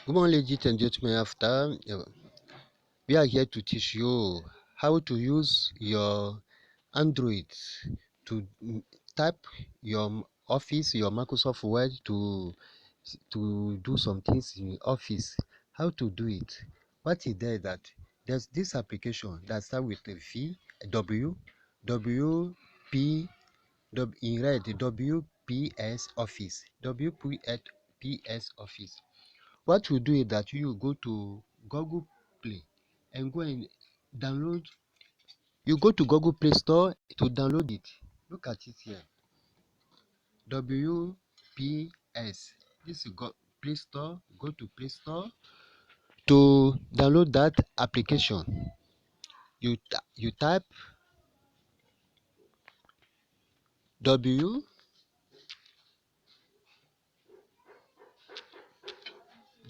Good morning, ladies and gentlemen. We are here to teach you how to use your Android to type your Office, your Microsoft Word to do some things in Office. How to do it? What is there that there's this application that starts with a V W W P in red WPS Office WPS Office. What you do is that you go to Google Play and go and download. You go to Google Play Store to download it. Look at it here. WPS. This is Play Store. Go to Play Store to download that application. You type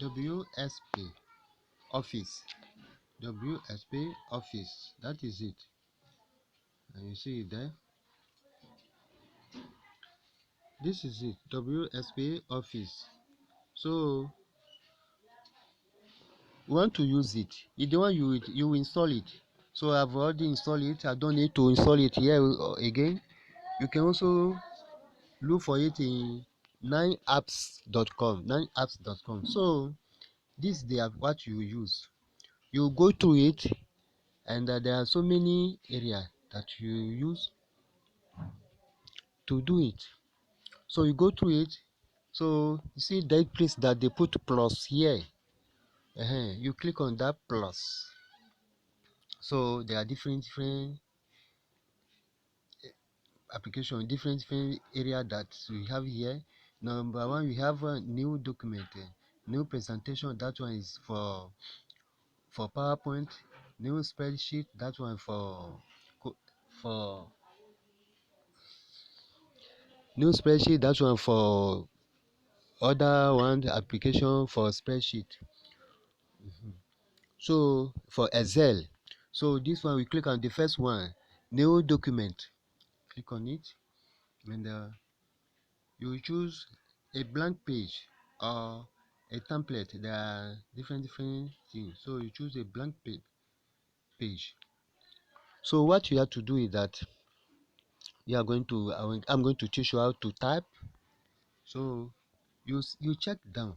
WSP Office. WSP Office. That is it. And you see it there. This is it. WSP Office. So you want to use it. If the one you install it. So I've already installed it. I don't need to install it here again. You can also look for it in 9apps.com. 9apps.com. So this is what you use. You go to it, and there are so many areas that you use to do it. So you go to it. So you see that place that they put plus here. You click on that plus. So there are different application, different area that we have here. Number one, we have a new document, new presentation. That one is for PowerPoint. New spreadsheet. That one for new spreadsheet. That one for other one application for spreadsheet. So for Excel. So this one we click on the first one, new document. Click on it, and you choose a blank page or a template. There are different things, so you choose a blank page. So what you have to do is that I'm going to teach you how to type. So you check down,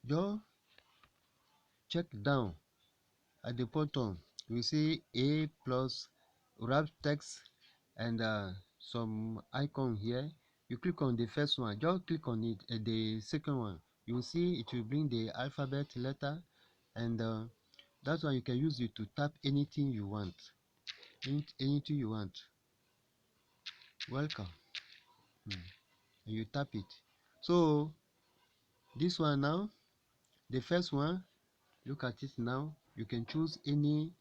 just check down at the bottom. You see a plus wrap text and some icon here. You click on the first one, just click on it. The second one, you will see it will bring the alphabet letter, and that's why you can use it to type anything you want. Anything you want. Welcome. And you tap it. So this one now, the first one, look at it now. You can choose any.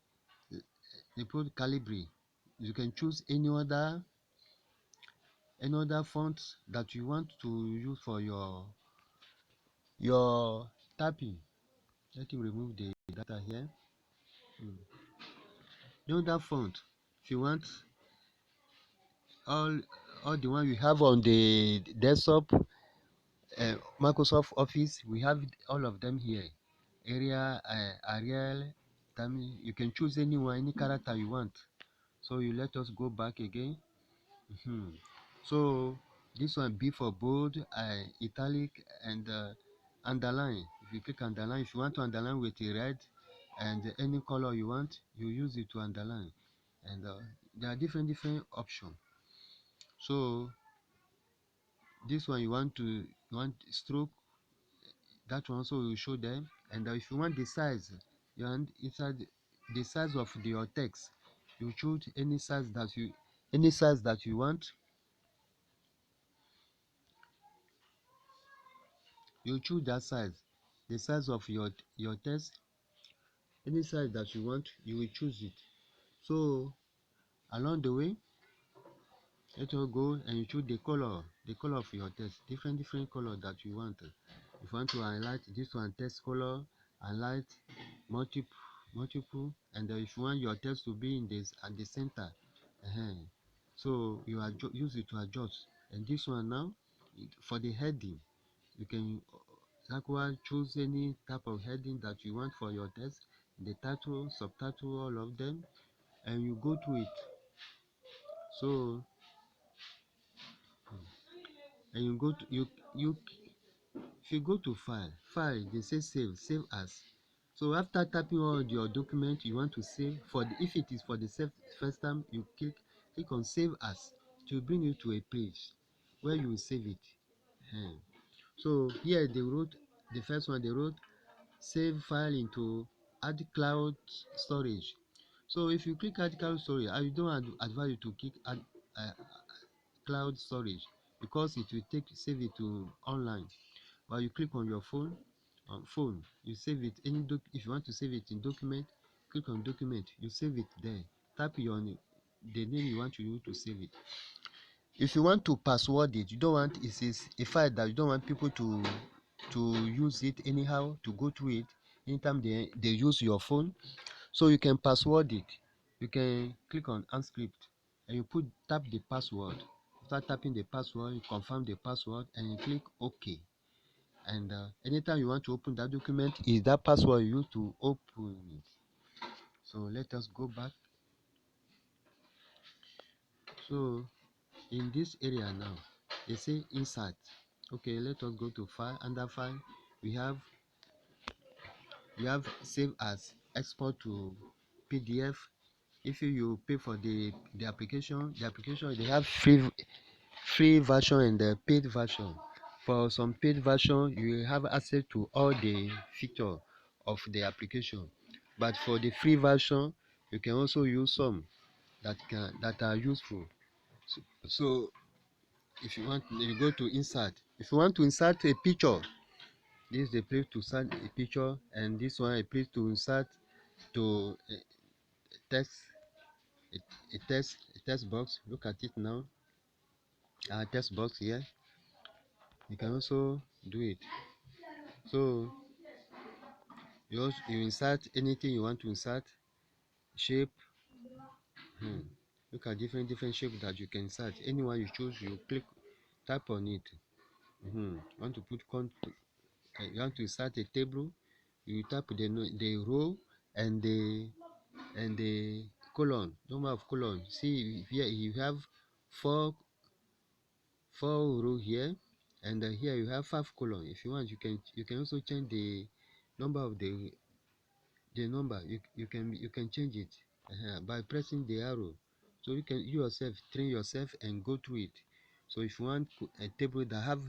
They put Calibri. You can choose any other font that you want to use for your tapping. Let me remove the data here. Know that font. If you want all the one you have on the desktop, Microsoft Office, we have all of them here. Arial, you can choose any character you want. So you let us go back again. So this one, B for bold, italic, and underline. If you click underline, if you want to underline with a red and any color you want, you use it to underline. And there are different options. So this one, you want stroke, that one also will show them. And if you want the size, you want inside the size of your text, you choose any size that you want. You choose that size, the size of your text, any size that you want, you will choose it. So along the way, let us go and you choose the color of your text, different color that you want. If you want to highlight this one, text color, highlight multiple, and if you want your text to be in this at the center, so use it to adjust. And this one now, for the heading, you can choose any type of heading that you want for your text, the title, subtitle, all of them, and you go to it. So and you go to you if you go to file, they say save as. So after typing all your document you want to save for the, if it is for the first time, you click on save as. It will bring you to a page where you will save it. So here they wrote, the first one they wrote, save file into add cloud storage. So if you click add cloud storage, I don't advise you to click add uh, cloud storage, because it will save it to online. But you click on your phone, you save it if you want to save it in document, click on document, you save it there. Type your name, the name you want to use to save it. If you want to password it, you don't want, it is a file that you don't want people to use it anyhow, to go through it anytime they use your phone. So you can password it. You can click on unscript and you tap the password. After tapping the password, you confirm the password and you click OK. And anytime you want to open that document, is that password you use to open it. So let us go back. So in this area now, they say insert. Okay, let us go to file. Under file, we have save as, export to PDF. If you pay for the application, they have free version and the paid version. For some paid version, you have access to all the feature of the application, but for the free version, you can also use some that are useful. So if you want, you go to insert. If you want to insert a picture, this is the place to insert a picture, and this one a place to insert to text a text box. Look at it now. Text box here. You can also do it. So you insert anything you want to insert. Shape. Look at different shapes that you can insert. Anyone you choose, you click, tap on it. Want to put you want to insert a table, you tap the row and the column, number of column. See here you have four row here, and here you have 5 column. If you want, you can also change the number of the number. You can change it by pressing the arrow. So you can yourself train yourself and go through it. So if you want a table that have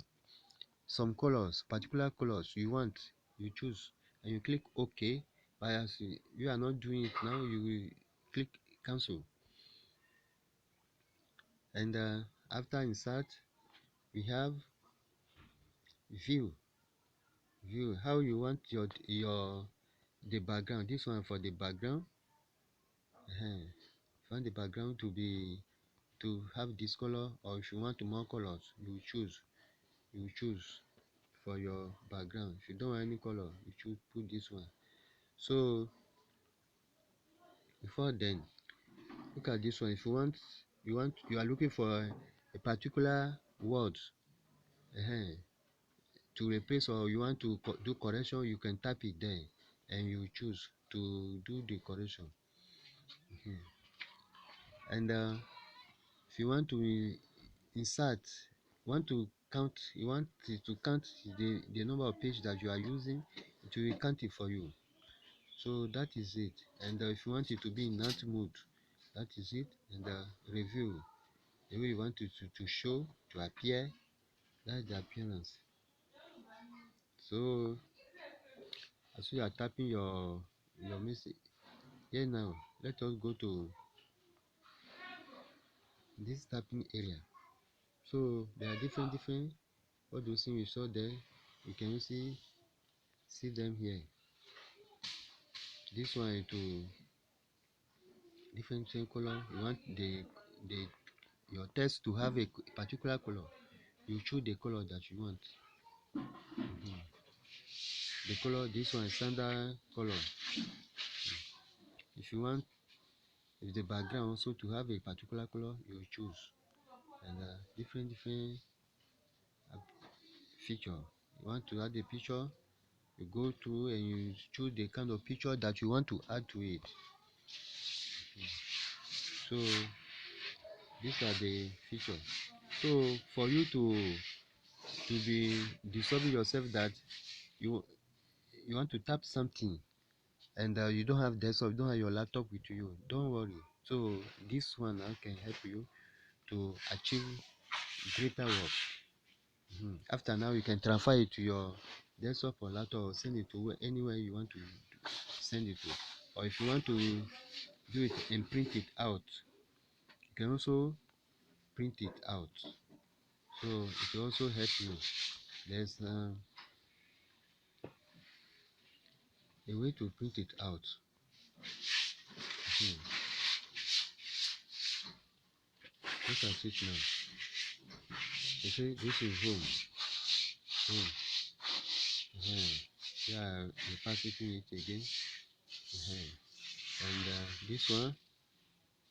some colors, particular colors you want, you choose and you click OK. But as you are not doing it now, you will click cancel. And after insert, we have view. How you want your the background. This one for the background. If you want the background to have this color, or if you want more colors, you choose for your background. If you don't want any color, you choose put this one. So before then, look at this one. If you are looking for a particular word to replace, or you want to do correction, you can type it there and you choose to do the correction. And if you want to insert, you want it to count the number of pages that you are using, it will count it for you. So that is it. And if you want it to be in night mode, that is it. And review, the way you want it to show, to appear, that's the appearance. So as you are tapping your message here now, let us go to this tapping area. So there are different all those things you saw there, you can see them here. This one to different color. You want the your text to have a particular color, you choose the color that you want. The color, this one is standard color. If you want, if the background also to have a particular color, you choose. And different feature You want to add a picture, you go through and you choose the kind of picture that you want to add to it. So these are the features. So for you to be disturbing yourself that you you want to tap something and you don't have desktop, you don't have your laptop with you, don't worry. So this one now can help you to achieve greater work. After now, you can transfer it to your desktop or laptop or send it to anywhere you want to send it to. Or if you want to do it and print it out, you can also print it out. So it will also help you. There's a way to print it out. Hmm. Look at it now. You see, this is home. Home. Yeah, you pass it in it again. And this one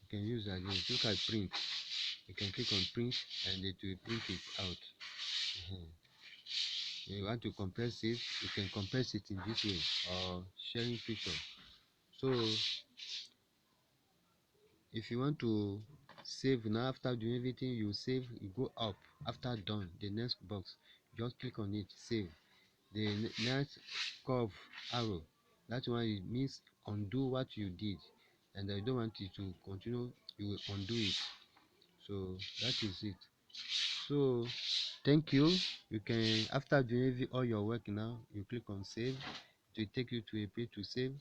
you can use again. Look at print. You can click on print and it will print it out. You want to compress it, you can compress it in this way or sharing picture. So if you want to save now, after doing everything you save, you go up. After done, the next box, just click on it, save. The next curve arrow, that one it means undo what you did, and I don't want it to continue, you will undo it. So that is it. So thank you. You can, after doing all your work now, you click on save. It will take you to a page to save.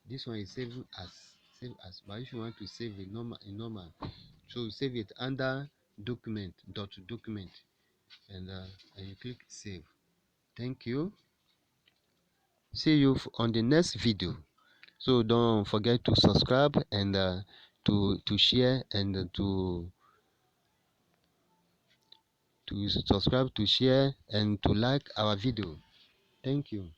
This one is save as, but if you want to save it normal, so save it under document, and you click save. Thank you. See you on the next video. So don't forget to subscribe and to share and to subscribe, to share and to like our video. Thank you.